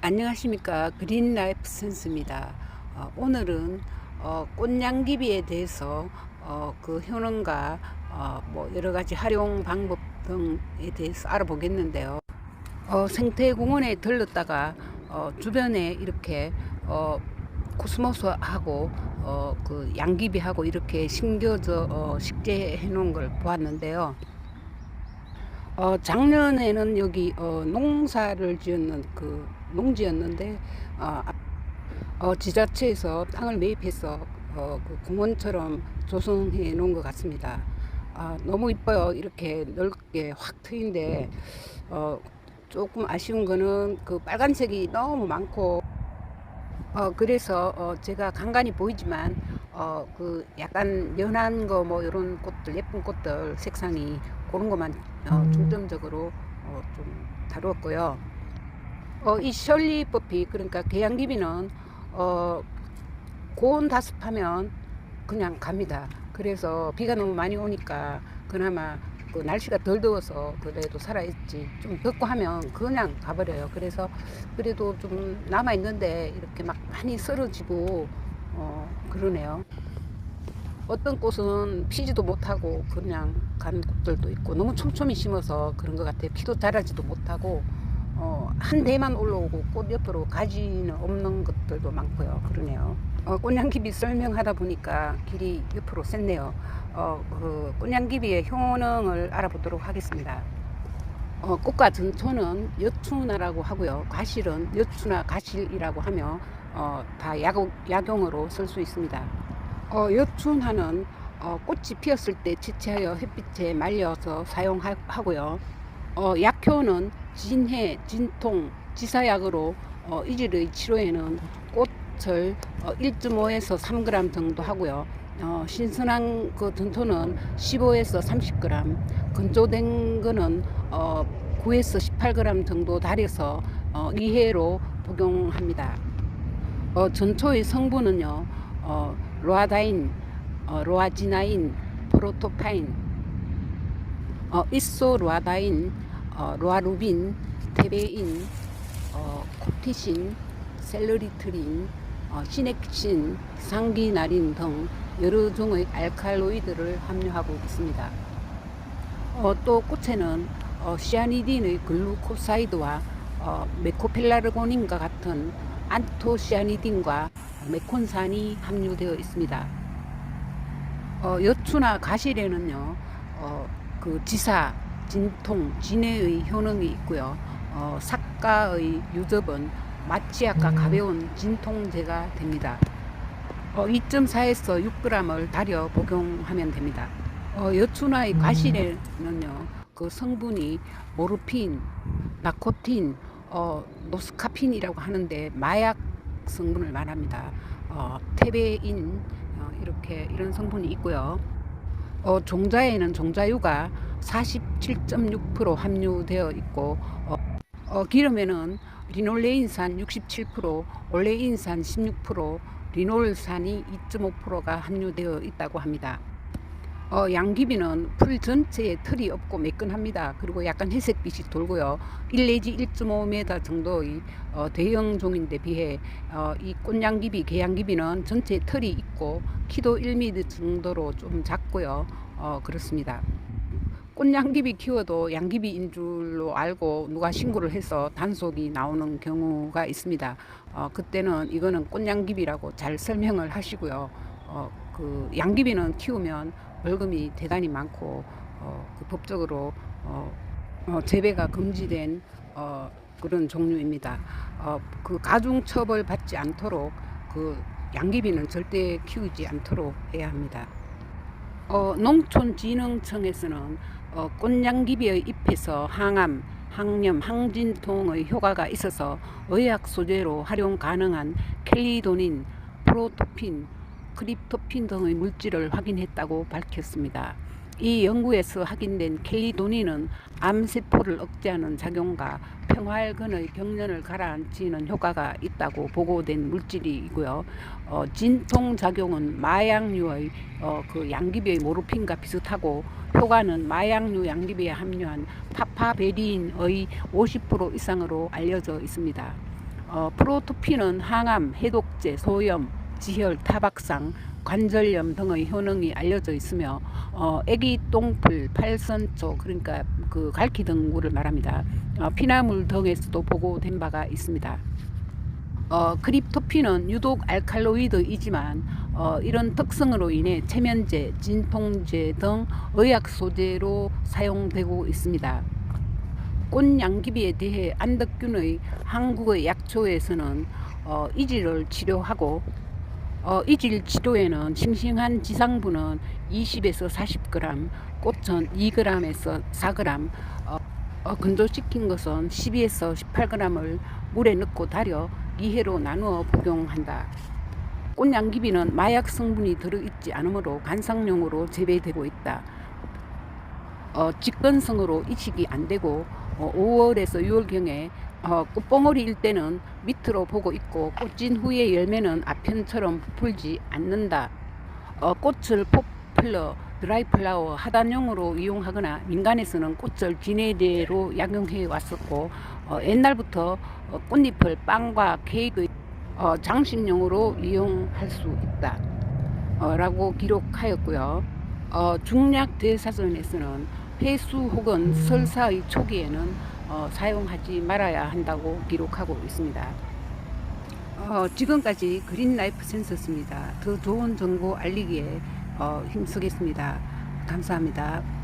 안녕하십니까. 그린라이프 센스입니다. 오늘은 꽃냥기비에 대해서 그 효능과 뭐 여러가지 활용 방법 등에 대해서 알아보겠는데요. 생태공원에 들렀다가 주변에 이렇게 코스모스하고 그 양귀비하고 이렇게 심겨져 식재해 놓은 걸 보았는데요. 작년에는 여기 농사를 지었는 그 농지였는데 지자체에서 땅을 매입해서 그 공원처럼 조성해 놓은 것 같습니다. 너무 이뻐요. 이렇게 넓게 확 트인데 조금 아쉬운 거는 그 빨간색이 너무 많고 그래서 제가 간간히 보이지만 그 약간 연한 거 뭐 이런 꽃들 예쁜 꽃들 색상이 그런 것만 중점적으로 좀 다루었고요. 이 셜리 퍼피 그러니까 계양귀비는 고온 다습하면 그냥 갑니다. 그래서 비가 너무 많이 오니까 그나마 그 날씨가 덜 더워서 그래도 살아있지, 좀 덥고 하면 그냥 가버려요. 그래서 그래도 좀 남아있는데 이렇게 막 많이 쓰러지고 그러네요. 어떤 꽃은 피지도 못하고 그냥 간 꽃들도 있고 너무 촘촘히 심어서 그런 것 같아요. 피도 자라지도 못하고 한 대만 올라오고 꽃 옆으로 가지는 없는 것들도 많고요. 그러네요. 꽃냥귀비 설명하다 보니까 길이 옆으로 샜네요. 그 꽃냥귀비의 효능을 알아보도록 하겠습니다. 꽃과 전초는 여추나라고 하고요. 과실은 여추나 가실이라고 하며 다 약용으로 쓸 수 있습니다. 여춘하는 꽃이 피었을 때 채취하여 햇빛에 말려서 사용하고요. 약효는 진해, 진통, 지사약으로 이질의 치료에는 꽃을 1.5에서 3g 정도 하고요. 신선한 그 전토는 15에서 30g, 건조된 거는 9에서 18g 정도 달여서 2회로 복용합니다. 전초의 성분은요, 로아다인, 로아지나인, 프로토파인, 이소로아다인, 로아루빈, 테베인, 코티신, 셀러리트린, 시넥신, 상기나린 등 여러 종의 알칼로이드를 함유하고 있습니다. 또 꽃에는 시아니딘의 글루코사이드와 메코펠라르고닌과 같은 안토시아니딘과 메콘산이 함유되어 있습니다. 여추나 가실에는요, 그 지사, 진통, 진해의 효능이 있고요. 삭가의 유접은 마취약과 가벼운 진통제가 됩니다. 2.4에서 6g을 달여 복용하면 됩니다. 여추나의 가실에는요, 그 성분이 모르핀, 나코틴, 노스카핀이라고 하는데 마약 성분을 말합니다. 테베인 이렇게 이런 성분이 있고요. 종자에는 종자유가 47.6% 함유되어 있고 기름에는 리놀레인산 67%, 올레인산 16%, 리놀산이 2.5%가 함유되어 있다고 합니다. 양귀비는 풀 전체에 털이 없고 매끈합니다. 그리고 약간 회색빛이 돌고요. 1 내지 1.5m 정도의 대형 종인데 비해 이 꽃양귀비, 계양귀비는 전체에 털이 있고 키도 1m 정도로 좀 작고요. 그렇습니다. 꽃양귀비 키워도 양귀비인 줄로 알고 누가 신고를 해서 단속이 나오는 경우가 있습니다. 그때는 이거는 꽃양귀비라고 잘 설명을 하시고요. 그 양귀비는 키우면 벌금이 대단히 많고 그 법적으로 재배가 금지된 그런 종류입니다. 그 가중 처벌 받지 않도록 그 양귀비는 절대 키우지 않도록 해야 합니다. 농촌진흥청에서는 꽃양귀비의 잎에서 항암, 항염, 항진통의 효과가 있어서 의학 소재로 활용 가능한 켈리도닌, 프로토핀, 크립토핀 등의 물질을 확인했다고 밝혔습니다. 이 연구에서 확인된 켈리도닌은 암세포를 억제하는 작용과 평활근의 경련을 가라앉히는 효과가 있다고 보고된 물질이고요. 진통작용은 마약류의 그 양귀비의 모르핀과 비슷하고 효과는 마약류 양귀비에 함유한 파파베린의 50% 이상으로 알려져 있습니다. 프로토핀은 항암, 해독제, 소염, 지혈, 타박상, 관절염 등의 효능이 알려져 있으며 애기 똥풀, 팔선초 그러니까 그 갈퀴 등물을 말합니다. 피나물 등에서도 보고된 바가 있습니다. 크립토핀은 유독 알칼로이드이지만 이런 특성으로 인해 체면제, 진통제 등 의약 소재로 사용되고 있습니다. 꽃양귀비에 대해 안덕균의 한국의 약초에서는 이질을 치료하고 이질 치료에는 싱싱한 지상부는 20에서 40g, 꽃은 2g에서 4g, 건조시킨 것은 12에서 18g을 물에 넣고 달여 2회로 나누어 복용한다. 꽃양귀비는 마약 성분이 들어있지 않으므로 관상용으로 재배되고 있다. 직건성으로 이식이 안되고 5월에서 6월경에 꽃봉오리일 때는 밑으로 보고 있고 꽃진 후에 열매는 앞편처럼 부풀지 않는다. 꽃을 포플러, 드라이플라워, 하단용으로 이용하거나 민간에서는 꽃을 진해제로 약용해 왔었고 옛날부터 꽃잎을 빵과 케이크, 장식용으로 이용할 수 있다 라고 기록하였고요. 중약대사전에서는 회수 혹은 설사의 초기에는 사용하지 말아야 한다고 기록하고 있습니다. 지금까지 그린라이프 센서스입니다. 더 좋은 정보 알리기에 힘쓰겠습니다. 감사합니다.